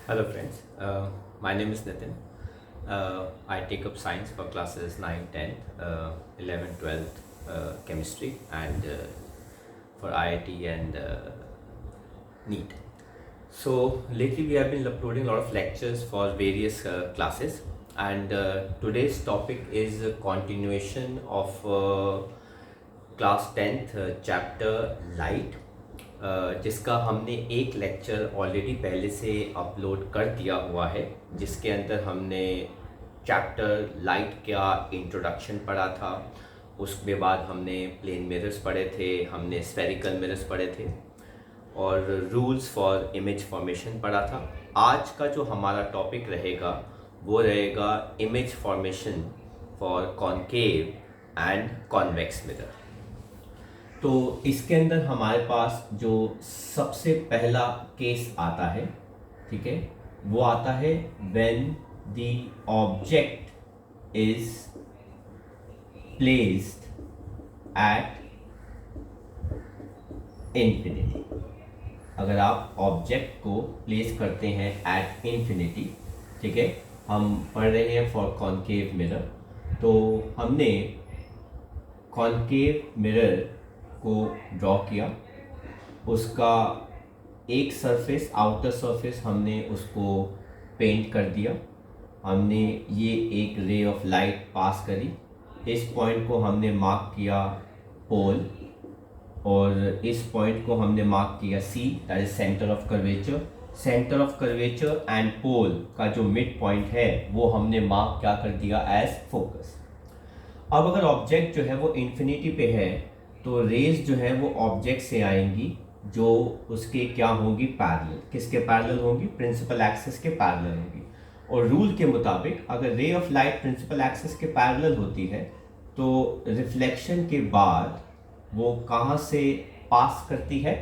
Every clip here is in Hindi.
Hello friends, my name is Nitin. I take up science for classes 9, 10, 11, 12 chemistry and for IIT and NEET. So lately we have been uploading a lot of lectures for various classes and today's topic is a continuation of class 10th chapter light जिसका हमने एक लेक्चर ऑलरेडी पहले से अपलोड कर दिया हुआ है जिसके अंदर हमने चैप्टर लाइट का इंट्रोडक्शन पढ़ा था। उसके बाद हमने प्लेन मिरर्स पढ़े थे, हमने स्फेरिकल मिरर्स पढ़े थे और रूल्स फॉर इमेज फॉर्मेशन पढ़ा था। आज का जो हमारा टॉपिक रहेगा वो रहेगा image formation for concave and convex mirror. तो इसके अंदर हमारे पास जो सबसे पहला केस आता है, ठीक है, वो आता है when the object is placed at infinity. अगर आप ऑब्जेक्ट को प्लेस करते हैं एट इंफिनिटी, ठीक है, हम पढ़ रहे हैं फॉर कॉनकेव मिरर, तो हमने कॉनकेव मिरर को ड्रॉ किया। उसका एक सरफेस, आउटर सरफेस, हमने उसको पेंट कर दिया। हमने ये एक रे ऑफ लाइट पास करी, इस पॉइंट को हमने मार्क किया पोल और इस पॉइंट को हमने मार्क किया C, that is centre of curvature. Centre of curvature and pole का जो मिड पॉइंट है वो हमने मार्क क्या कर दिया एज फोकस। अब अगर ऑब्जेक्ट जो है वो इन्फिनिटी पे है तो रेज जो है वो ऑब्जेक्ट से आएंगी जो उसके क्या होंगी, पैरेलल। किसके पैरेलल होंगी? प्रिंसिपल एक्सिस के पैरेलल होंगी। और रूल के मुताबिक अगर ray of light principal axis के पैरेलल होती है तो रिफ्लेक्शन के बाद वो कहाँ से पास करती है?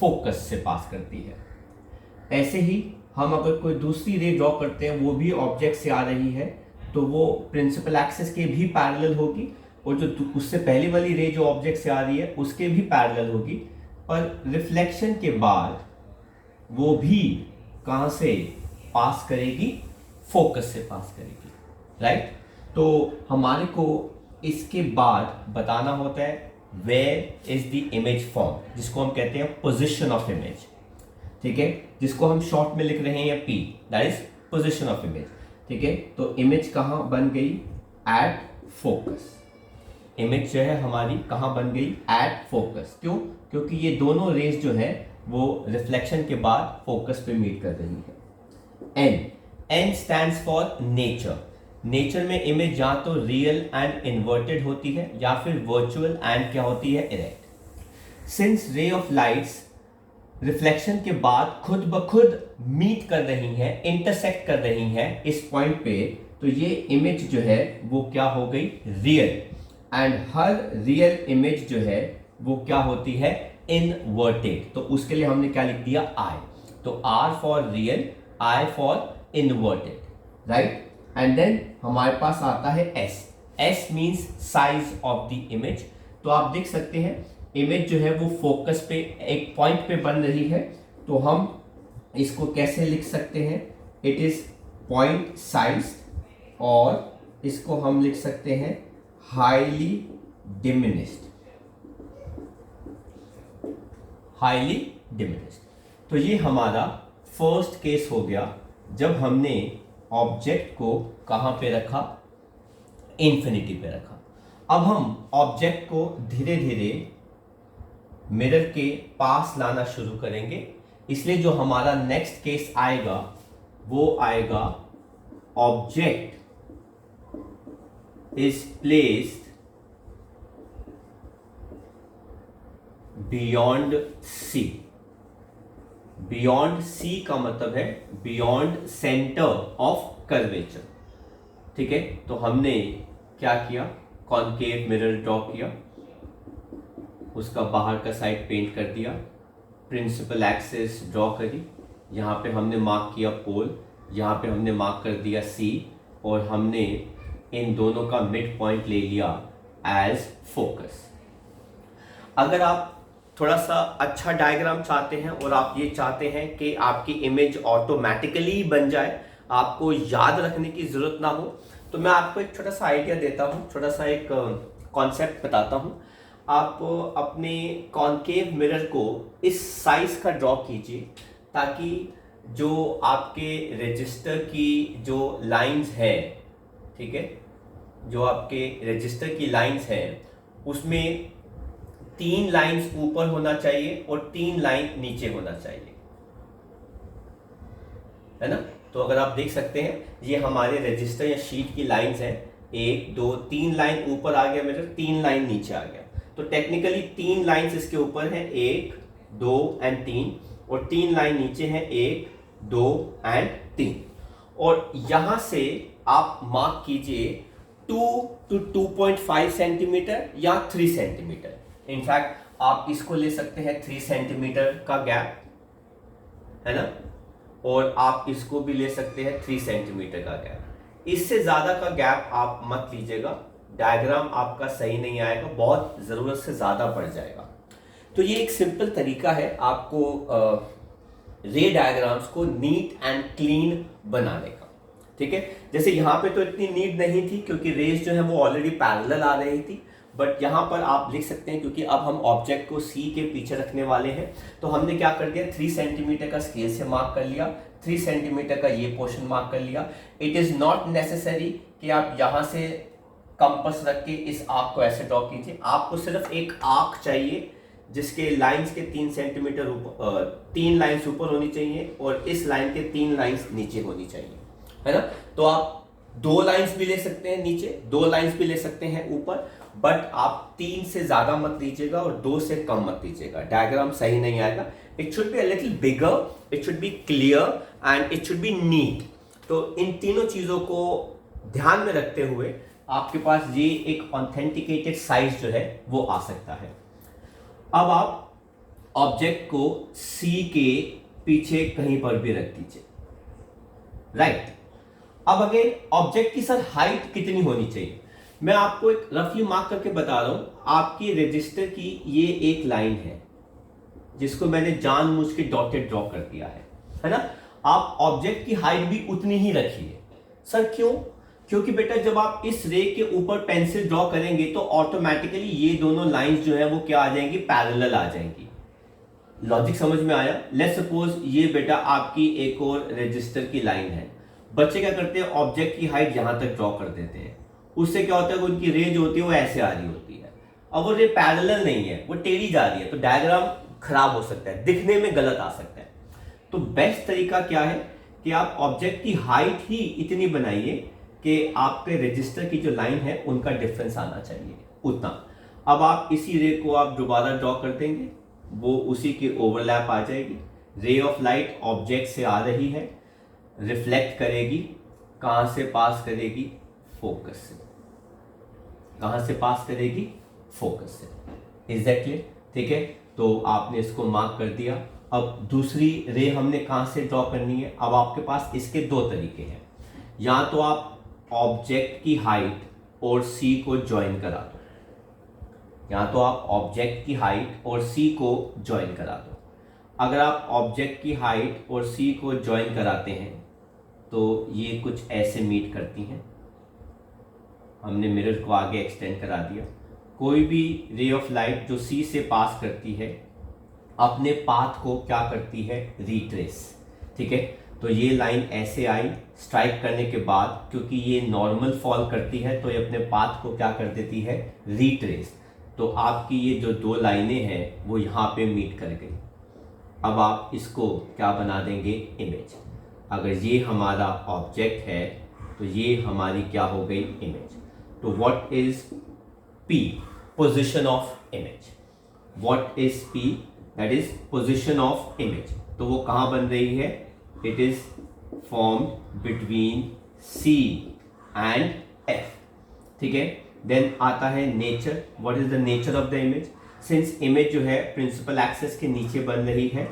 फोकस से पास करती है। ऐसे ही हम अगर कोई दूसरी रे ड्रॉ करते हैं, वो भी ऑब्जेक्ट से आ रही है, तो वो प्रिंसिपल एक्सिस के भी पैरेलल होगी और जो उससे पहले वाली रे जो ऑब्जेक्ट से आ रही है उसके भी पैरेलल होगी, पर रिफ्लेक्शन के बाद वो भी कहां से पास करेगी? फोकस से पास करेगी, राइट। तो हमारे को इसके बाद बताना होता है where is the image form, जिसको हम कहते हैं पोजिशन ऑफ इमेज, ठीक है, जिसको हम शॉर्ट में लिख रहे हैं P, that is position of image, ठीक है। तो इमेज कहां बन गई? At focus. इमेज जो है हमारी कहां बन गई? At focus. क्यों? क्योंकि ये दोनों रेज जो है वो रिफ्लेक्शन के बाद फोकस पे मीट कर रही है। N, N stands for nature. Nature में इमेज या तो रियल एंड इन्वर्टेड होती है या फिर वर्चुअल एंड क्या होती है? Erect. Since ray of lights reflection के बाद खुद ब खुद मीट कर रही हैं, इंटरसेक्ट कर रही हैं इस पॉइंट पे, तो ये इमेज जो है वो क्या हो गई? Real. And her real image जो है वो क्या होती है? इनवर्टेड। तो उसके लिए हमने क्या लिख दिया? आई। तो R for real, I for inverted, right. And then हमारे पास आता है S. S means size of the image. तो आप देख सकते हैं इमेज जो है वो फोकस पे एक पॉइंट पे बन रही है, तो हम इसको कैसे लिख सकते हैं? इट इज पॉइंट साइज, और इसको हम लिख सकते हैं हाईली डिमिनिश्ड। Highly diminished. तो ये हमारा फर्स्ट केस हो गया जब हमने ऑब्जेक्ट को कहां पे रखा? इंफिनिटी पे रखा। अब हम ऑब्जेक्ट को धीरे धीरे मिरर के पास लाना शुरू करेंगे, इसलिए जो हमारा नेक्स्ट केस आएगा वो आएगा object is placed beyond C। beyond C का मतलब है beyond center of curvature, ठीक है। तो हमने क्या किया? कॉनकेव मिरर ड्रॉ किया, उसका बाहर का साइड पेंट कर दिया, प्रिंसिपल एक्सिस ड्रॉ करी, यहाँ पे हमने मार्क किया पोल, यहाँ पे हमने मार्क कर दिया C, और हमने इन दोनों का मिड पॉइंट ले लिया एज फोकस। अगर आप थोड़ा सा अच्छा डायग्राम चाहते हैं और आप ये चाहते हैं कि आपकी इमेज ऑटोमेटिकली बन जाए, आपको याद रखने की जरूरत ना हो, तो मैं आपको एक छोटा सा आइडिया देता हूँ, छोटा सा एक कॉन्सेप्ट बताता हूँ। आप अपने कॉनकेव मिरर को इस साइज का ड्रॉ कीजिए ताकि जो आपके रजिस्टर की जो लाइंस है, ठीक है, जो आपके रजिस्टर की लाइंस हैं उसमें 3 लाइंस ऊपर होना चाहिए और 3 लाइन नीचे होना चाहिए, है ना। तो अगर आप देख सकते हैं ये हमारे रजिस्टर या शीट की लाइंस हैं, 1 2 3 लाइन ऊपर आ गया मेरा, 3 लाइन नीचे आ गया। तो टेक्निकली 3 लाइंस इसके ऊपर हैं, 1 2 एंड 3, और 3 लाइन नीचे हैं, 1 2 एंड 3। और यहां से आप मार्क कीजिए 2 to 2.5 सेंटीमीटर या 3 सेंटीमीटर। इनफैक्ट आप इसको ले सकते हैं 3 सेंटीमीटर का गैप, है ना, और आप इसको भी ले सकते हैं 3 सेंटीमीटर का गैप। इससे ज्यादा का गैप आप मत लीजिएगा, डायग्राम आपका सही नहीं आएगा, बहुत जरूरत से ज्यादा पड़ जाएगा। तो ये एक सिंपल तरीका है आपको रे डायग्राम्स को नीट एंड क्लीन बनाने का, ठीक है। जैसे यहाँ पे तो इतनी नीड नहीं थी क्योंकि रेज जो है वो ऑलरेडी पैरेलल आ रही थी, बट यहाँ पर आप लिख सकते हैं क्योंकि अब हम ऑब्जेक्ट को सी के पीछे रखने वाले हैं, तो हमने क्या कर दिया, 3 सेंटीमीटर का स्केल से मार्क कर लिया, 3 सेंटीमीटर का ये पोर्शन मार्क कर लिया। इट इज नॉट नेसेसरी कि आप यहाँ से कंपास रख के इस आर्क को ऐसे ड्रॉ कीजिए, आपको सिर्फ एक आर्क चाहिए जिसके लाइंस के 3 सेंटीमीटर ऊपर, 3 लाइंस ऊपर होनी चाहिए और इस लाइन के 3 लाइंस नीचे होनी चाहिए, है ना। तो आप 2 लाइंस भी ले सकते हैं नीचे, 2 लाइंस भी ले सकते हैं ऊपर, बट आप 3 से ज्यादा मत लीजिएगा और 2 से कम मत लीजिएगा, डायग्राम सही नहीं आएगा। It should be a little bigger, it should be clear and it should be neat. तो इन तीनों चीजों को ध्यान में रखते हुए आपके पास ये एक ऑथेंटिकेटेड साइज जो है वो आ सकता है। अब आप ऑब्जेक्ट को सी के पीछे कहीं पर भी रख दीजिए, राइट। अब अगर ऑब्जेक्ट की सर हाइट कितनी होनी चाहिए, मैं आपको एक रफली मार्क करके बता रहा हूं। आपकी रजिस्टर की ये एक लाइन है जिसको मैंने जानबूझ के डॉटेड ड्रॉ कर दिया है ना। आप ऑब्जेक्ट की हाइट भी उतनी ही रखिए। सर क्यों? क्योंकि बेटा जब आप इस रे के ऊपर पेंसिल ड्रॉ करेंगे तो ऑटोमेटिकली ये दोनों लाइंस जो है वो क्या आ जाएंगी, पैरेलल आ जाएंगी। लॉजिक समझ में आया? लेट्स सपोज ये बेटा आपकी एक और रजिस्टर की लाइन है। बच्चे क्या करते हैं, ऑब्जेक्ट की हाइट यहां तक ड्रॉ कर देते हैं, उससे क्या होता है कि उनकी रे जो होती है वो ऐसे आ रही होती है। अब वो रे पैरेलल नहीं है, वो टेढ़ी जा रही है, तो डायग्राम खराब हो सकता है, दिखने में गलत आ सकता है। तो बेस्ट तरीका क्या है कि आप ऑब्जेक्ट की हाइट ही इतनी बनाइए कि आपके रजिस्टर की जो लाइन है उनका डिफरेंस आना चाहिए उतना। अब आप इसी रे को आप दोबारा ड्रॉ कर देंगे, वो उसी की ओवरलैप आ जाएगी। रे ऑफ लाइट ऑब्जेक्ट से आ रही है, रिफ्लेक्ट करेगी, कहां से पास करेगी, फोकस से। कहां से पास करेगी, फोकस से। Is that clear? ठीक है, तो आपने इसको मार्क कर दिया। अब दूसरी रे हमने कहां से ड्रॉ करनी है। अब आपके पास इसके 2 तरीके हैं, या तो आप ऑब्जेक्ट की हाइट और सी को ज्वाइन करा दो, या तो आप ऑब्जेक्ट की हाइट और सी को ज्वाइन करा दो। अगर आप ऑब्जेक्ट की हाइट और सी को ज्वाइन कराते हैं तो ये कुछ ऐसे मीट करती हैं। हमने मिरर को आगे एक्सटेंड करा दिया। कोई भी रे ऑफ लाइट जो सी से पास करती है अपने पाथ को क्या करती है, रिट्रेस। ठीक है, तो ये लाइन ऐसे आई, स्ट्राइक करने के बाद क्योंकि ये नॉर्मल फॉल करती है तो ये अपने पाथ को क्या कर देती है, रिट्रेस। तो आपकी ये जो 2 लाइनें हैं वो यहाँ पे मीट कर गई। अब आप इसको क्या बना देंगे, इमेज। अगर ये हमारा ऑब्जेक्ट है तो ये हमारी क्या हो गई, इमेज। तो what is P, position of image. What is P, that is position of image. तो वो कहाँ बन रही है, it is formed between C and F. ठीक है, देन आता है nature. What is the nature of the image. Since image जो है प्रिंसिपल एक्सेस के नीचे बन रही है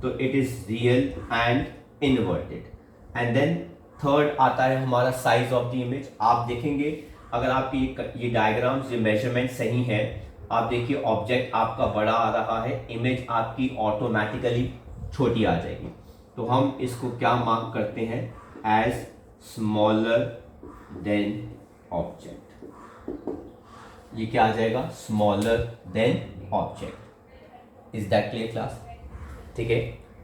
तो it is real and inverted. And then third आता है हमारा साइज ऑफ द इमेज। आप देखेंगे अगर आपकी ये डायग्राम्स, ये मेजरमेंट सही है आप देखिए ऑब्जेक्ट आपका बड़ा आ रहा है, इमेज आपकी ऑटोमेटिकली छोटी आ जाएगी। तो हम इसको क्या मार्क करते हैं, एज स्मॉलर देन ऑब्जेक्ट। ये क्या आ जाएगा, smaller than object. Is that clear class? ठीक है,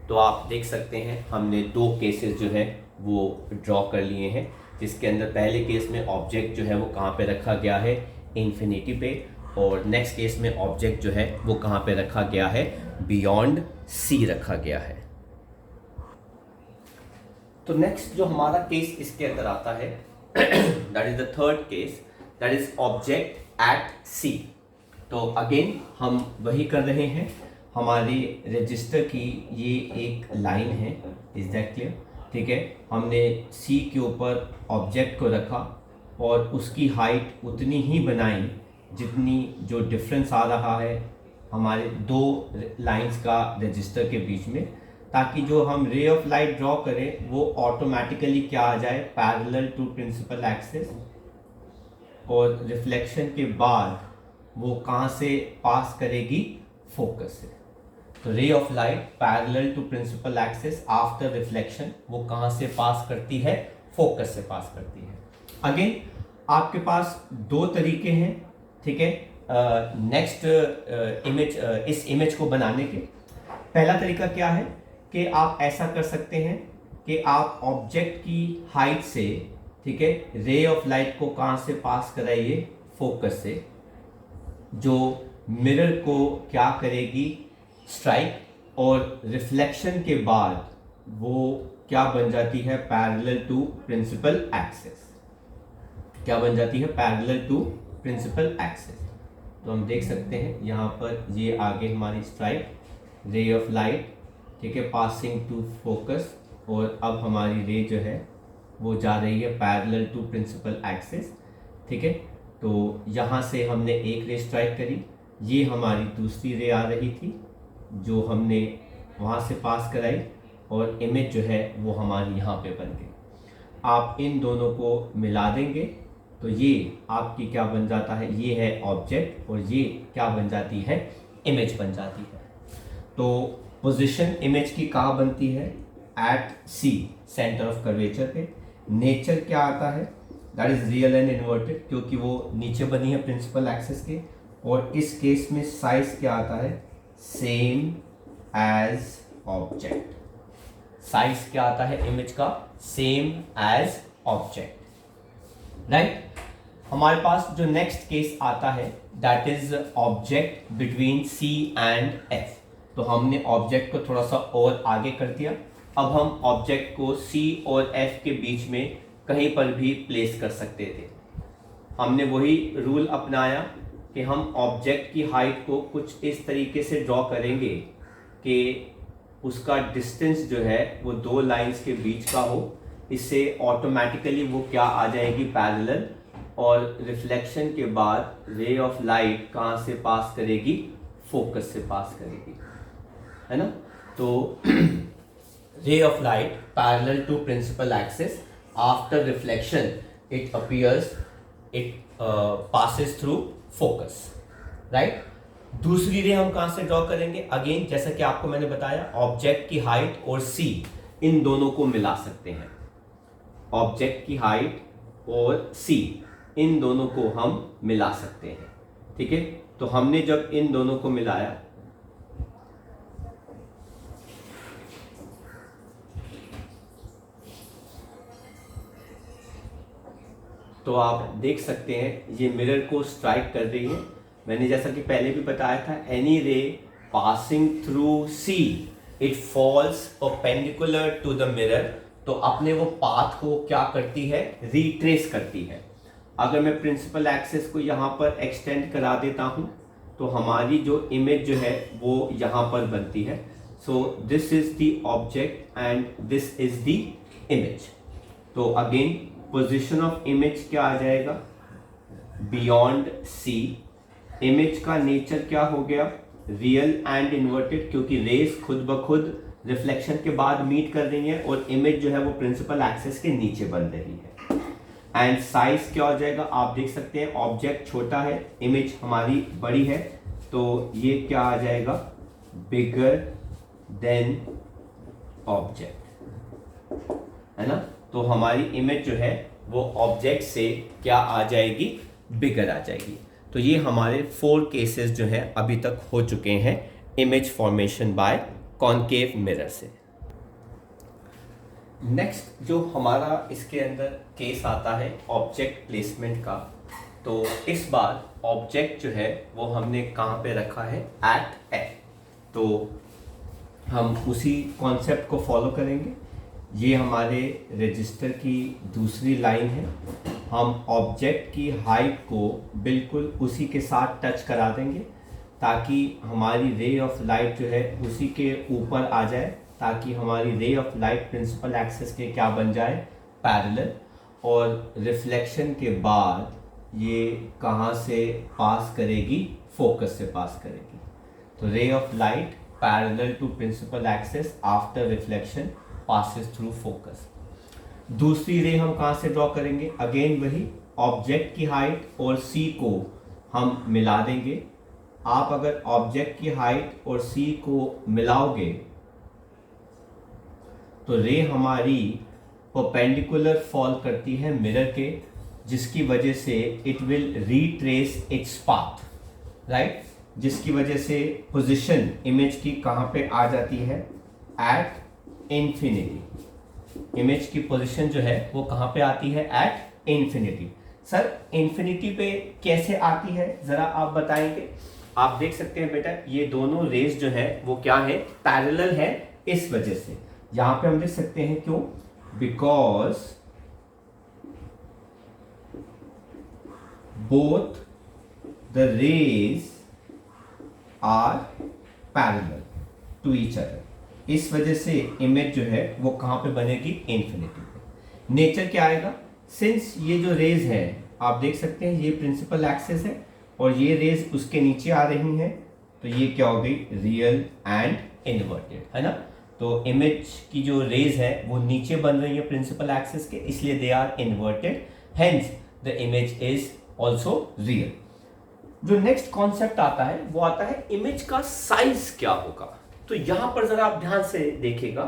तो आप देख सकते हैं हमने दो केसेस जो है वो ड्रॉ कर लिए हैं, जिसके अंदर पहले केस में ऑब्जेक्ट जो है वो कहाँ पे रखा गया है, इन्फिनिटी पे, और नेक्स्ट केस में ऑब्जेक्ट जो है वो कहाँ पे रखा गया है, बियॉन्ड सी रखा गया है। तो नेक्स्ट जो हमारा केस इसके अंदर आता है that is the third case, that is object at C. तो अगेन हम वही कर रहे हैं, हमारे रजिस्टर की ये एक लाइन है, इज दैट क्लियर? ठीक है, हमने सी के ऊपर ऑब्जेक्ट को रखा और उसकी हाइट उतनी ही बनाई जितनी जो डिफरेंस आ रहा है हमारे दो लाइंस का रजिस्टर के बीच में, ताकि जो हम रे ऑफ लाइट ड्रॉ करें वो ऑटोमेटिकली क्या आ जाए, पैरेलल टू प्रिंसिपल एक्सिस, और रिफ्लेक्शन के बाद वो कहाँ से पास करेगी, फोकस से। तो ray of light parallel to principal axis after reflection वो कहाँ से पास करती है, फोकस से पास करती है। अगेन आपके पास दो तरीके हैं, ठीक है, नेक्स्ट इमेज, इस इमेज को बनाने के। पहला तरीका क्या है कि आप ऐसा कर सकते हैं कि आप ऑब्जेक्ट की हाइट से, ठीक है, रे ऑफ लाइट को कहाँ से पास कराइए, फोकस से, जो मिरर को क्या करेगी, स्ट्राइक, और रिफ्लेक्शन के बाद वो क्या बन जाती है, पैरेलल टू प्रिंसिपल एक्सिस। क्या बन जाती है, पैरेलल टू प्रिंसिपल एक्सिस। तो हम देख सकते हैं यहाँ पर ये आगे हमारी स्ट्राइक, रे ऑफ लाइट, ठीक है, पासिंग टू फोकस, और अब हमारी रे जो है वो जा रही है पैरेलल टू प्रिंसिपल एक्सिस। ठीक है, तो यहाँ से हमने एक रे स्ट्राइक करी, ये हमारी दूसरी रे आ रही थी जो हमने वहाँ से पास कराई, और इमेज जो है वो हमारी यहाँ पे बन गई। आप इन दोनों को मिला देंगे तो ये आपकी क्या बन जाता है, ये है ऑब्जेक्ट, और ये क्या बन जाती है, इमेज बन जाती है। तो पोजीशन इमेज की कहाँ बनती है, at C, centre of curvature पे। नेचर क्या आता है, that is real and inverted, क्योंकि वो नीचे बनी है प्रिंसिपल एक्सिस के। और इस केस में साइज क्या आता है, सेम एज ऑब्जेक्ट। साइज क्या आता है इमेज का, सेम एज ऑब्जेक्ट, राइट। हमारे पास जो नेक्स्ट केस आता है that is object between C and F. तो हमने ऑब्जेक्ट को थोड़ा सा और आगे कर दिया, अब हम ऑब्जेक्ट को सी और एफ के बीच में कहीं पर भी प्लेस कर सकते थे। हमने वही रूल अपनाया कि हम ऑब्जेक्ट की हाइट को कुछ इस तरीके से ड्रॉ करेंगे कि उसका डिस्टेंस जो है वो दो लाइंस के बीच का हो, इससे ऑटोमेटिकली वो क्या आ जाएगी, पैरेलल, और रिफ्लेक्शन के बाद रे ऑफ लाइट कहाँ से पास करेगी, फोकस से पास करेगी, है ना। तो ray of light parallel to principal axis, after reflection it appears, it passes through focus, right। दूसरी रे हम कहाँ से ड्रॉ करेंगे, अगेन जैसा कि आपको मैंने बताया, ऑब्जेक्ट की हाइट और सी, इन दोनों को मिला सकते हैं। ऑब्जेक्ट की हाइट और सी, इन दोनों को हम मिला सकते हैं, ठीक है। तो हमने जब इन दोनों को मिलाया तो आप देख सकते हैं ये मिरर को स्ट्राइक कर रही है। मैंने जैसा कि पहले भी बताया था, any ray passing through C it falls perpendicular to the mirror. तो अपने वो पाथ को क्या करती है, रिट्रेस करती है। अगर मैं प्रिंसिपल एक्सिस को यहाँ पर एक्सटेंड करा देता हूँ तो हमारी जो इमेज जो है वो यहाँ पर बनती है। So this is the object and this is the image. तो अगेन पोजीशन ऑफ इमेज क्या आ जाएगा, बियॉन्ड सी। इमेज का नेचर क्या हो गया, रियल एंड इन्वर्टेड, क्योंकि रेस खुद ब खुद रिफ्लेक्शन के बाद मीट कर रही है और इमेज जो है वो प्रिंसिपल एक्सिस के नीचे बन रही है। एंड साइज क्या हो जाएगा, आप देख सकते हैं ऑब्जेक्ट छोटा है, इमेज हमारी बड़ी है, तो ये क्या आ जाएगा, बिगर देन ऑब्जेक्ट, है ना। तो हमारी इमेज जो है वो ऑब्जेक्ट से क्या आ जाएगी, बिगर आ जाएगी। तो ये हमारे 4 केसेस जो है अभी तक हो चुके हैं image formation bye concave mirror से। नेक्स्ट जो हमारा इसके अंदर केस आता है ऑब्जेक्ट प्लेसमेंट का, तो इस बार ऑब्जेक्ट जो है वो हमने कहाँ पे रखा है, एट ए। तो हम उसी कॉन्सेप्ट को फॉलो करेंगे। ये हमारे रजिस्टर की दूसरी लाइन है। हम ऑब्जेक्ट की हाइट को बिल्कुल उसी के साथ टच करा देंगे ताकि हमारी रे ऑफ लाइट जो है उसी के ऊपर आ जाए, ताकि हमारी रे ऑफ लाइट प्रिंसिपल एक्सिस के क्या बन जाए, पैरेलल। और रिफ्लेक्शन के बाद ये कहाँ से पास करेगी, फोकस से पास करेगी। तो ray of light parallel to principal axis after reflection passes through focus। दूसरी रे हम कहाँ से ड्रॉ करेंगे, अगेन वही ऑब्जेक्ट की हाइट और सी को हम मिला देंगे। आप अगर ऑब्जेक्ट की हाइट और सी को मिलाओगे तो रे हमारी परपेंडिकुलर फॉल करती है मिरर के, जिसकी वजह से it will retrace its path, right. जिसकी वजह से पोजीशन इमेज की कहाँ पे आ जाती है, एट इंफिनिटी। इमेज की पोजीशन जो है वो कहाँ पे आती है, एट इंफिनिटी। सर इंफिनिटी पे कैसे आती है जरा आप बताएंगे। आप देख सकते हैं बेटा ये दोनों रेज जो है वो क्या है, पैरेलल है। इस वजह से यहां पे हम लिख सकते हैं क्यों, because both the rays are parallel to each other. इस वजह से इमेज जो है वो कहां पे बनेगी, इंफिनिटी पे। नेचर क्या आएगा, सिंस ये जो रेज है आप देख सकते हैं ये प्रिंसिपल एक्सिस है और ये रेज उसके नीचे आ रही हैं, तो ये क्या हो गई, रियल एंड इन्वर्टेड, है ना। तो इमेज की जो रेज है वो नीचे बन रही है प्रिंसिपल एक्सिस के, इसलिए they are inverted, hence the image is also real. जो नेक्स्ट कॉन्सेप्ट आता है वो आता है इमेज का साइज क्या होगा। तो यहां पर जरा आप ध्यान से देखिएगा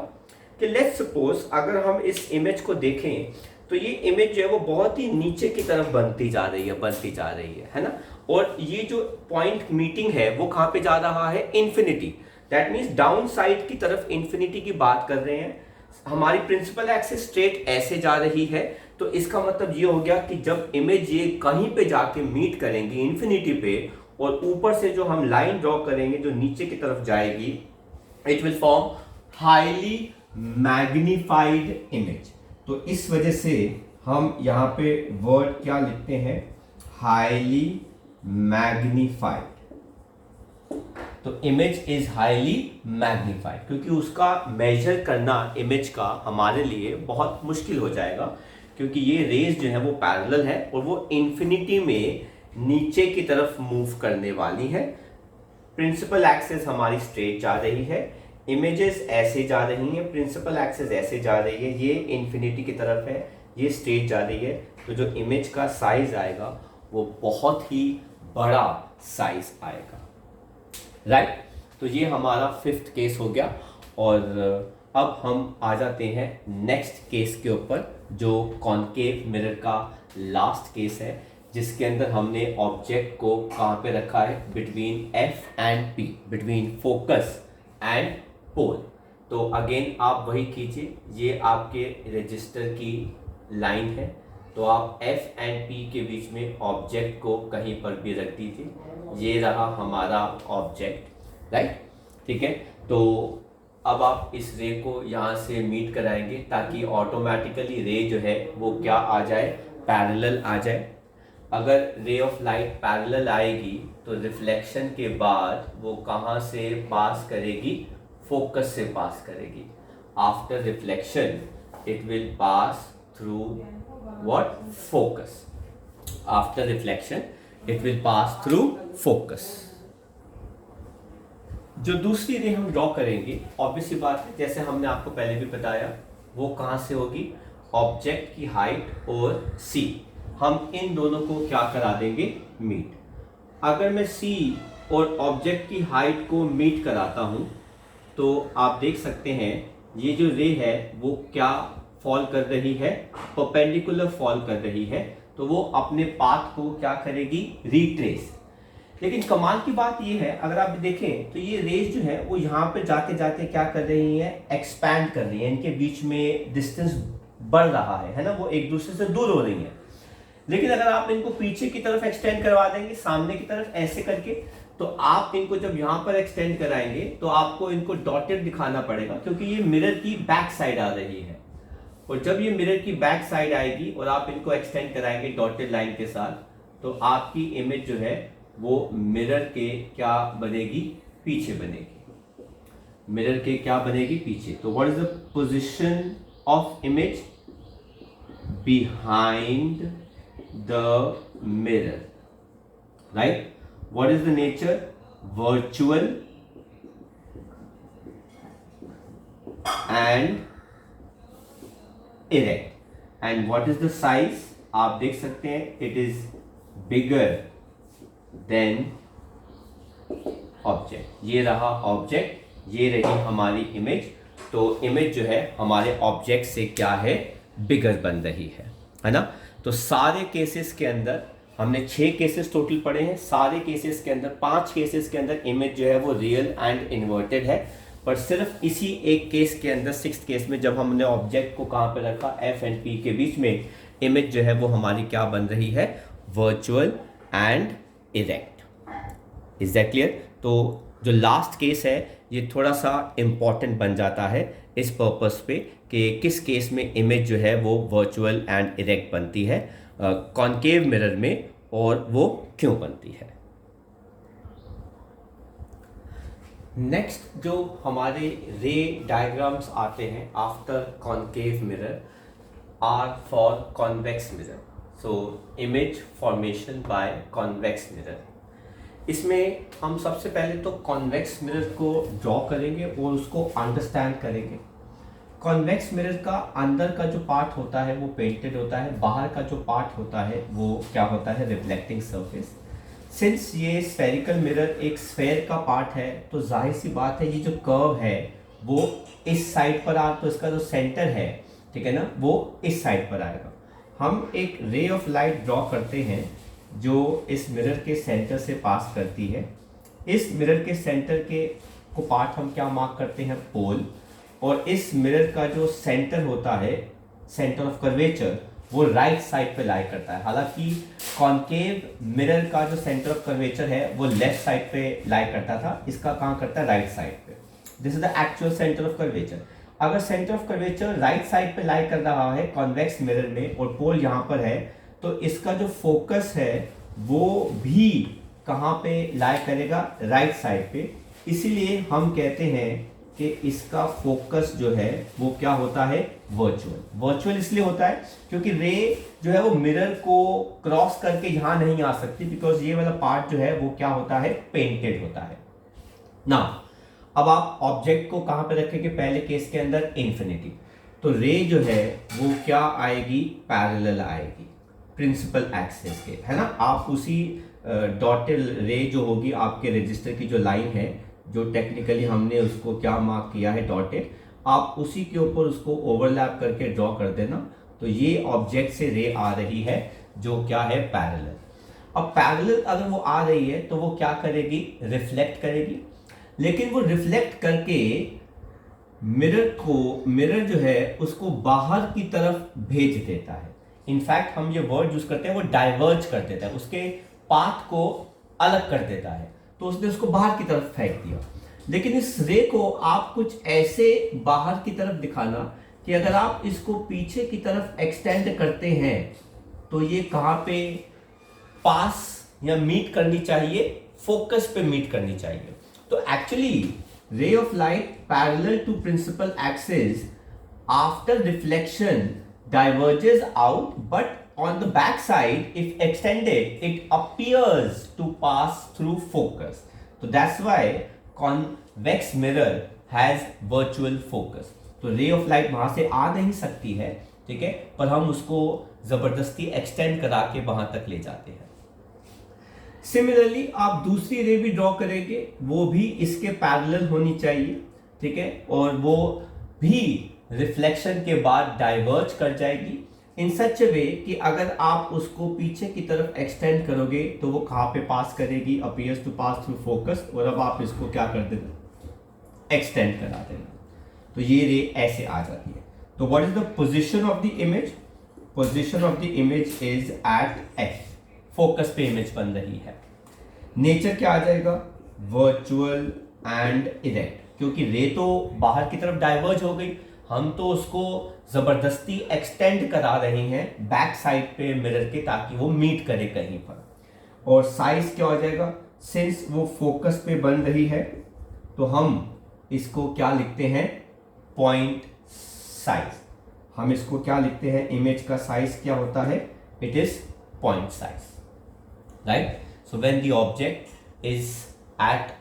कि लेट्स सपोज अगर हम इस इमेज को देखें तो ये इमेज जो है वो बहुत ही नीचे की तरफ बनती जा रही है ना। और ये जो पॉइंट मीटिंग है वो कहां पे जा रहा है, infinity. That means down side की तरफ इंफिनिटी की बात कर रहे हैं। हमारी प्रिंसिपल एक्सिस स्ट्रेट ऐसे जा रही है, तो इसका मतलब ये हो गया कि जब इमेज ये कहीं पे जाके मीट करेंगी इंफिनिटी पे, और ऊपर से जो हम लाइन ड्रॉ करेंगे जो नीचे की तरफ जाएगी, it will form highly magnified image. तो इस वजह से हम यहाँ पे वर्ड क्या लिखते हैं, हाईली मैग्निफाइड। तो इमेज इज हाईली मैग्निफाइड, क्योंकि उसका मेजर करना इमेज का हमारे लिए बहुत मुश्किल हो जाएगा, क्योंकि ये रेज जो है वो पैरेलल है और वो इंफिनिटी में नीचे की तरफ मूव करने वाली है। प्रिंसिपल एक्सिस हमारी स्ट्रेट जा रही है, इमेजेस ऐसे जा रही हैं, प्रिंसिपल एक्सिस ऐसे जा रही है, ये इंफिनिटी की तरफ है, ये स्ट्रेट जा रही है। तो जो इमेज का साइज आएगा वो बहुत ही बड़ा साइज आएगा, राइट। तो ये हमारा 5th केस हो गया। और अब हम आ जाते हैं नेक्स्ट केस के ऊपर, जो कॉनकेव मिरर का लास्ट केस है, जिसके अंदर हमने ऑब्जेक्ट को कहाँ पे रखा है, between F and P, between focus and pole. तो अगेन आप वही कीजिए, ये आपके रजिस्टर की लाइन है, तो आप एफ एंड पी के बीच में ऑब्जेक्ट को कहीं पर भी रख दीजिए। ये रहा हमारा ऑब्जेक्ट, राइट, ठीक है। तो अब आप इस रे को यहाँ से मीट कराएंगे ताकि ऑटोमेटिकली रे जो है वो क्या आ जाए, पैरेलल आ जाए। अगर रे ऑफ लाइट पैरेलल आएगी तो रिफ्लेक्शन के बाद वो कहाँ से पास करेगी, फोकस से पास करेगी। After reflection it will pass through what, focus. After reflection it will pass through focus. जो दूसरी रे हम ड्रॉ करेंगे, ऑब्वियस सी बात है, जैसे हमने आपको पहले भी बताया, वो कहाँ से होगी, ऑब्जेक्ट की हाइट और सी, हम इन दोनों को क्या करा देंगे, मीट। अगर मैं सी और ऑब्जेक्ट की हाइट को मीट कराता हूँ, तो आप देख सकते हैं ये जो रे है वो क्या फॉल कर रही है, परपेंडिकुलर फॉल कर रही है, तो वो अपने पाथ को क्या करेगी, रिट्रेस। लेकिन कमाल की बात ये है, अगर आप देखें तो ये रेज जो है वो यहाँ पे जाते जाते क्या कर रही है, एक्सपैंड कर रही है, इनके बीच में डिस्टेंस बढ़ रहा है ना, वो एक दूसरे से दूर हो रही है। लेकिन अगर आप इनको पीछे की तरफ एक्सटेंड करवा देंगे, सामने की तरफ ऐसे करके, तो आप इनको जब यहां पर एक्सटेंड कराएंगे तो आपको इनको डॉटेड दिखाना पड़ेगा, क्योंकि ये मिरर की बैक साइड आ रही है। और जब ये मिरर की बैक साइड आएगी और आप इनको एक्सटेंड कराएंगे डॉटेड लाइन के साथ, तो आपकी इमेज जो है वो मिरर के क्या बनेगी, पीछे बनेगी। मिरर के क्या बनेगी, पीछे। तो what is the position of image, behind the mirror, right. What is the nature? Virtual and erect. And what is the size? आप देख सकते हैं, it is bigger than object. ये रहा ऑब्जेक्ट, ये रही हमारी इमेज। तो इमेज जो है हमारे ऑब्जेक्ट से क्या है, बिगर बन रही है ना। तो सारे केसेस के अंदर हमने 6 केसेस टोटल पढ़े हैं। सारे केसेस के अंदर 5 केसेस के अंदर इमेज जो है वो रियल एंड इन्वर्टेड है, पर सिर्फ इसी एक केस के अंदर, 6th केस में, जब हमने ऑब्जेक्ट को कहाँ पे रखा, एफ एंड पी के बीच में, इमेज जो है वो हमारी क्या बन रही है, virtual and erect. Is that clear? तो जो लास्ट केस है ये थोड़ा सा इम्पॉर्टेंट बन जाता है इस पर्पस पे कि किस केस में इमेज जो है वो वर्चुअल एंड इरेक्ट बनती है कॉनकेव मिरर में, और वो क्यों बनती है। नेक्स्ट जो हमारे रे डायग्राम्स आते हैं after concave mirror or for convex mirror. So image formation by convex mirror. इसमें हम सबसे पहले तो कॉन्वेक्स मिरर को ड्रॉ करेंगे और उसको अंडरस्टैंड करेंगे। कॉन्वेक्स मिरर का अंदर का जो पार्ट होता है वो पेंटेड होता है, बाहर का जो पार्ट होता है वो क्या होता है, रिफ्लेक्टिंग सरफेस। सिंस ये स्फेरिकल मिरर एक स्फेयर का पार्ट है, तो जाहिर सी बात है ये जो कर्व है वो इस साइड पर आ, तो इसका जो सेंटर है, ठीक है ना, वो इस साइड पर आएगा। हम एक रे ऑफ लाइट ड्रॉ करते हैं जो इस मिरर के सेंटर से पास करती है। इस मिरर के सेंटर के को पार्ट हम क्या मार्क करते हैं, पोल। और इस मिरर का जो सेंटर होता है, सेंटर ऑफ कर्वेचर, वो राइट साइड पे लाई करता है। हालांकि कॉनकेव मिरर का जो सेंटर ऑफ कर्वेचर है वो लेफ्ट साइड पे लाई करता था, इसका कहाँ करता है, राइट साइड पे। This is the actual centre of curvature. अगर centre of curvature right side पे लाई कर रहा है कॉन्वेक्स मिरर में और पोल यहाँ पर है, तो इसका जो फोकस है वो भी कहाँ पे लाई करेगा, राइट साइड पे। इसीलिए हम कहते हैं कि इसका फोकस जो है वो क्या होता है, वर्चुअल। वर्चुअल इसलिए होता है क्योंकि रे जो है वो मिरर को क्रॉस करके यहां नहीं आ सकती, बिकॉज ये वाला पार्ट जो है वो क्या होता है, पेंटेड होता है ना। अब आप ऑब्जेक्ट को कहां पे रखेंगे, पहले केस के अंदर इन्फिनिटी, तो रे जो है वो क्या आएगी, पैरेलल आएगी प्रिंसिपल एक्सिस के, है ना। आप उसी डॉटेड रे जो होगी आपके रजिस्टर की जो लाइन है, जो टेक्निकली हमने उसको क्या मार्क किया है, डॉटेड, आप उसी के ऊपर उसको ओवरलैप करके ड्रॉ कर देना। तो ये ऑब्जेक्ट से रे आ रही है जो क्या है, पैरेलल। अब पैरेलल अगर वो आ रही है तो वो क्या करेगी, रिफ्लेक्ट करेगी। लेकिन वो रिफ्लेक्ट करके मिरर जो है उसको बाहर की तरफ भेज देता है। इनफैक्ट हम ये वर्ड यूज करते हैं, वो डाइवर्ज कर देता है, उसके पाथ को अलग कर देता है, तो उसने उसको बाहर की तरफ फेंक दिया। लेकिन इस रे को आप कुछ ऐसे बाहर की तरफ दिखाना कि अगर आप इसको पीछे की तरफ एक्सटेंड करते हैं तो ये कहां पे पास या मीट करनी चाहिए, फोकस पे मीट करनी चाहिए। तो actually ray of light parallel to principal axis after reflection diverges out, but on the back side, if extended, it appears to pass through focus. So that's why convex mirror has virtual focus. तो ray of light वहां से आ नहीं सकती है, ठीक है, पर हम उसको जबरदस्ती एक्सटेंड करा के वहां तक ले जाते हैं। सिमिलरली आप दूसरी रे भी ड्रॉ करेंगे, वो भी इसके पैरेलल होनी चाहिए, ठीक है, और वो भी रिफ्लेक्शन के बाद डाइवर्ज कर जाएगी इन सच वे कि अगर आप उसको पीछे की तरफ एक्सटेंड करोगे तो वो कहाँ पे पास करेगी, appears to pass through focus, और अब आप इसको क्या कर देना, एक्सटेंड करा देना, तो ये रे ऐसे आ जाती है। तो what is the position of the image? Position of the image is at F, focus पे इमेज बन रही है। नेचर क्या आ जाएगा? वर्चुअल एंड इरेक्ट, क्योंकि रे तो बाहर की तरफ डाइवर्ज हो गई, हम तो उसको जबरदस्ती एक्सटेंड करा रहे हैं बैक साइड पे मिरर के, ताकि वो मीट करे कहीं पर। और साइज क्या हो जाएगा? सिंस वो फोकस पे बन रही है तो हम इसको क्या लिखते हैं? Point size. हम इसको क्या लिखते हैं? इमेज का साइज क्या होता है? It is point size, right? So when the object is at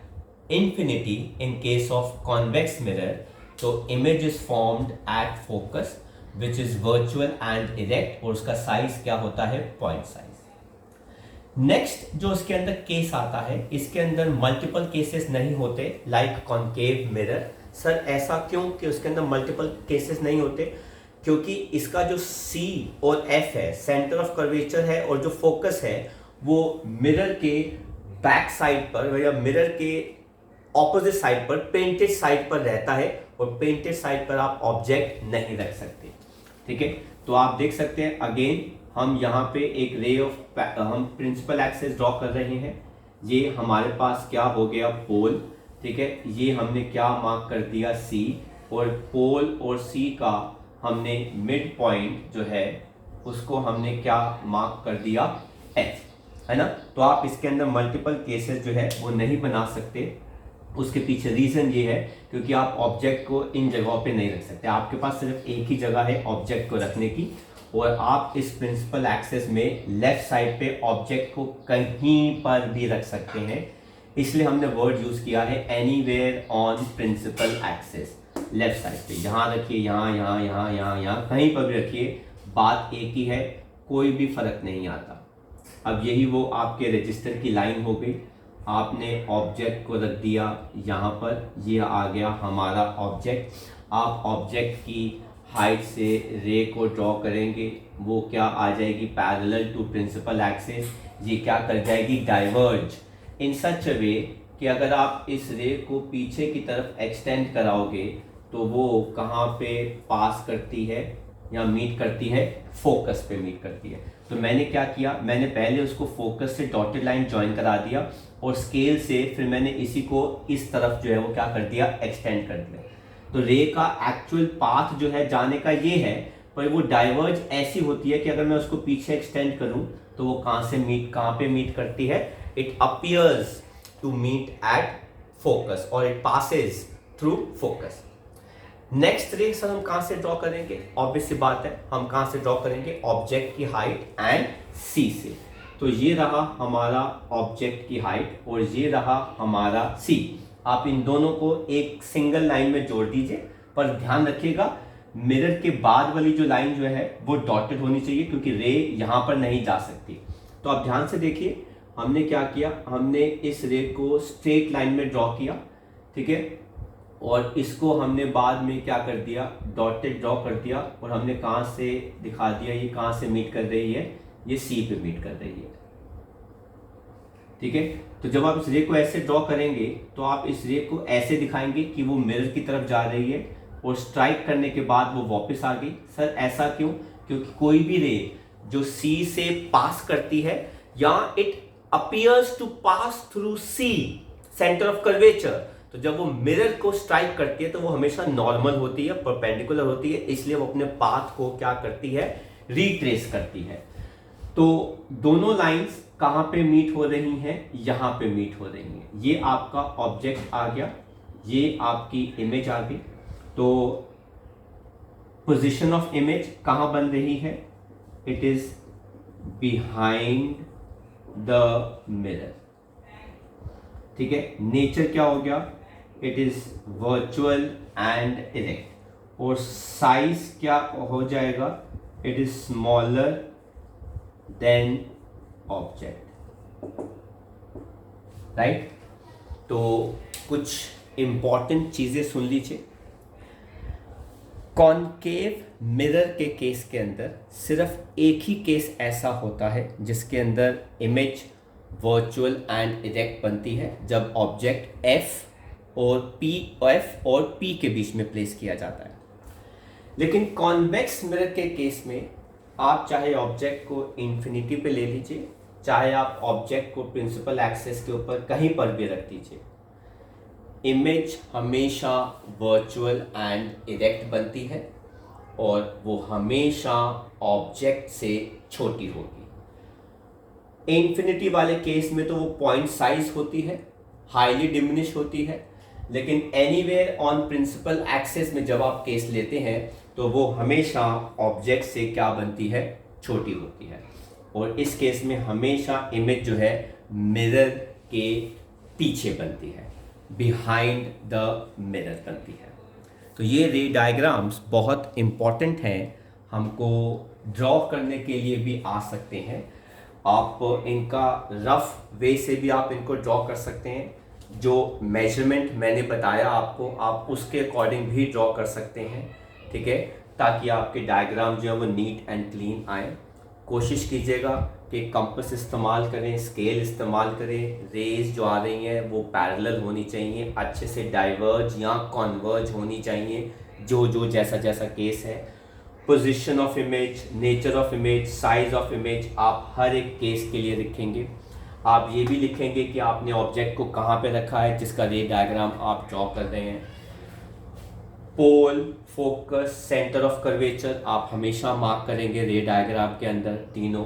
infinity in case of convex mirror, so image is formed at focus which is virtual and erect, और उसका साइज क्या होता है? Point size. नेक्स्ट जो इसके अंदर केस आता है, इसके अंदर मल्टीपल केसेस नहीं होते लाइक कॉन्केव मिरर। सर ऐसा क्यों कि उसके अंदर मल्टीपल केसेस नहीं होते? क्योंकि इसका जो C और F है, सेंटर ऑफ कर्वेचर है, और जो फोकस है वो मिरर के बैक साइड पर या मिरर के ऑपोजिट साइड पर, पेंटेड साइड पर रहता है, और पेंटेड साइड पर आप ऑब्जेक्ट नहीं रख सकते, ठीक है? तो आप देख सकते हैं अगेन हम यहाँ पे एक रे ऑफ, हम प्रिंसिपल एक्सिस ड्रॉ कर रहे हैं। ये हमारे पास क्या हो गया? पोल, ठीक है? ये हमने क्या मार्क कर दिया? C, और पोल और C का हमने मिड पॉइंट जो है उसको हमने क्या मार्क कर दिया? H, है ना? तो आप इसके अंदर मल्टीपल केसेस जो है वो नहीं बना सकते। उसके पीछे रीजन ये है क्योंकि आप ऑब्जेक्ट को इन जगहों पे नहीं रख सकते, आपके पास सिर्फ एक ही जगह है ऑब्जेक्ट को रखने की, और आप इस प्रिंसिपल एक्सिस में लेफ्ट साइड पे ऑब्जेक्ट को कहीं पर भी रख सकते हैं, इसलिए हमने वर्ड यूज किया है anywhere on principal axis. Left side पे यहाँ रखिए, यहाँ यहाँ यहाँ यहाँ यहाँ कहीं पर भी रखिए, बात एक ही है, कोई भी फर्क नहीं आता। अब यही वो आपके रजिस्टर की लाइन हो गई, आपने ऑब्जेक्ट को रख दिया यहाँ पर, ये आ गया हमारा ऑब्जेक्ट। आप ऑब्जेक्ट की हाइट से रे को ड्रॉ करेंगे, वो क्या आ जाएगी? Parallel to principal axis. ये क्या कर जाएगी? डाइवर्ज इन सच वे कि अगर आप इस रे को पीछे की तरफ एक्सटेंड कराओगे तो वो कहाँ पे पास करती है या मीट करती है? फोकस पे मीट करती है। तो मैंने क्या किया? मैंने पहले उसको फोकस से डॉटेड लाइन ज्वाइन करा दिया, और स्केल से फिर मैंने इसी को इस तरफ जो है वो क्या कर दिया? एक्सटेंड कर दिया। तो रे का एक्चुअल पाथ जो है जाने का ये है, पर वो डाइवर्ज ऐसी होती है कि अगर मैं उसको पीछे एक्सटेंड करूं तो वो कहाँ पे मीट करती है? It appears to meet at focus, और it passes through focus. Next ray sir हम कहां से ड्रॉ करेंगे? ऑब्वियस सी बात है, हम कहां से ड्रॉ करेंगे? ऑब्जेक्ट की हाइट एंड C से। तो ये रहा हमारा ऑब्जेक्ट की हाइट और ये रहा हमारा C। आप इन दोनों को एक सिंगल लाइन में जोड़ दीजिए, पर ध्यान रखिएगा मिरर के बाद वाली जो लाइन जो है वो डॉटेड होनी चाहिए, क्योंकि रे यहां पर नहीं जा सकती। तो आप ध्यान से देखिए हमने क्या किया, हमने इस रे को स्ट्रेट लाइन में ड्रॉ किया, ठीक है, और इसको हमने बाद में क्या कर दिया? डॉटेड ड्रॉ कर दिया, और हमने कहां से दिखा दिया? ये कहां से मीट कर रही है? ये C पे मीट कर रही है, ठीक है। तो जब आप इस रे को ऐसे ड्रॉ करेंगे तो आप इस रे को ऐसे दिखाएंगे कि वो मिरर की तरफ जा रही है, और स्ट्राइक करने के बाद वो वापस आ गई। सर ऐसा क्यों? क्योंकि कोई भी रे जो C से पास करती है, या it appears to pass through C, centre of curvature, तो जब वो मिरर को स्ट्राइक करती है तो वो हमेशा नॉर्मल होती है, परपेंडिकुलर होती है, इसलिए वो अपने पाथ को क्या करती है? रिट्रेस करती है। तो दोनों लाइंस कहां पे मीट हो रही हैं? यहां पे मीट हो रही हैं। ये आपका ऑब्जेक्ट आ गया, ये आपकी इमेज आ गई। तो पोजीशन ऑफ इमेज कहां बन रही है? It is behind the mirror, ठीक है। नेचर क्या हो गया? It is virtual and erect, और साइज क्या हो जाएगा? It is smaller than object, right. तो कुछ इम्पॉर्टेंट चीज़ें सुन लीजिए। कॉनकेव मिरर के केस के अंदर सिर्फ एक ही केस ऐसा होता है जिसके अंदर इमेज वर्चुअल एंड इरेक्ट बनती है, जब ऑब्जेक्ट एफ और पी के बीच में प्लेस किया जाता है। लेकिन कॉन्वेक्स मिरर के केस में आप चाहे ऑब्जेक्ट को इन्फिनिटी पे ले लीजिए, चाहे आप ऑब्जेक्ट को प्रिंसिपल एक्सेस के ऊपर कहीं पर भी रख दीजिए, इमेज हमेशा वर्चुअल एंड इरेक्ट बनती है और वो हमेशा ऑब्जेक्ट से छोटी होगी। इन्फिनिटी वाले केस में तो वो पॉइंट साइज होती है, हाईली डिमिनिश होती है, लेकिन एनीवेयर ऑन प्रिंसिपल एक्सेस में जब आप केस लेते हैं तो वो हमेशा ऑब्जेक्ट से क्या बनती है, छोटी होती है। और इस केस में हमेशा इमेज जो है मिरर के पीछे बनती है, बिहाइंड द मिरर बनती है। तो ये रे डायग्राम्स बहुत इम्पॉर्टेंट हैं, हमको ड्रॉ करने के लिए भी आ सकते हैं। आप इनका रफ वे से भी आप इनको ड्रॉ कर सकते हैं, जो मेजरमेंट मैंने बताया आपको आप उसके अकॉर्डिंग भी ड्रॉ कर सकते हैं, ठीक है, ताकि आपके डायग्राम जो है वो नीट एंड क्लीन आए। कोशिश कीजिएगा कि कंपास इस्तेमाल करें, स्केल इस्तेमाल करें, रेज जो आ रही हैं वो पैरेलल होनी चाहिए, अच्छे से डाइवर्ज या कॉन्वर्ज होनी चाहिए, जो जैसा जैसा केस है। Position of image, nature of image, size of image आप हर एक केस के लिए लिखेंगे। आप ये भी लिखेंगे कि आपने ऑब्जेक्ट को कहाँ पे रखा है जिसका रे डायग्राम आप ड्रॉ कर रहे हैं। पोल, फोकस, सेंटर ऑफ कर्वेचर आप हमेशा मार्क करेंगे रे डायग्राम के अंदर तीनों।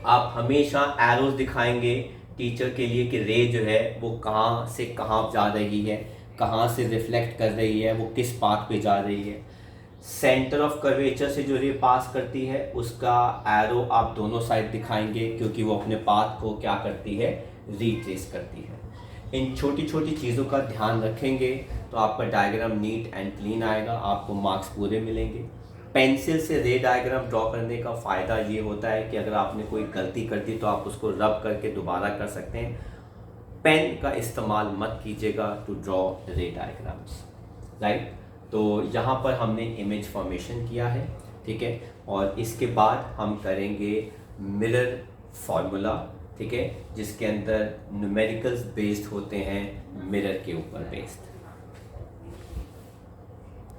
आप हमेशा एरोज दिखाएंगे टीचर के लिए कि रे जो है वो कहाँ से कहाँ जा रही है, कहाँ से रिफ्लेक्ट कर रही है, वो किस पाथ पे जा रही है। सेंटर ऑफ कर्वेचर से जो रे पास करती है उसका एरो आप दोनों साइड दिखाएंगे, क्योंकि वो अपने पाथ को क्या करती है, रिट्रेस करती है। इन छोटी छोटी चीज़ों का ध्यान रखेंगे तो आपका डायग्राम नीट एंड क्लीन आएगा, आपको मार्क्स पूरे मिलेंगे। पेंसिल से रे डायग्राम ड्रॉ करने का फ़ायदा ये होता है कि अगर आपने कोई गलती कर दी तो आप उसको रब करके दोबारा कर सकते हैं। पेन का इस्तेमाल मत कीजिएगा to draw ray diagrams, right. तो यहाँ पर हमने इमेज फॉर्मेशन किया है, ठीक है, और इसके बाद हम करेंगे मिरर फॉर्मूला, ठीक है, जिसके अंदर न्यूमेरिकल्स बेस्ड होते हैं मिरर के ऊपर बेस्ड।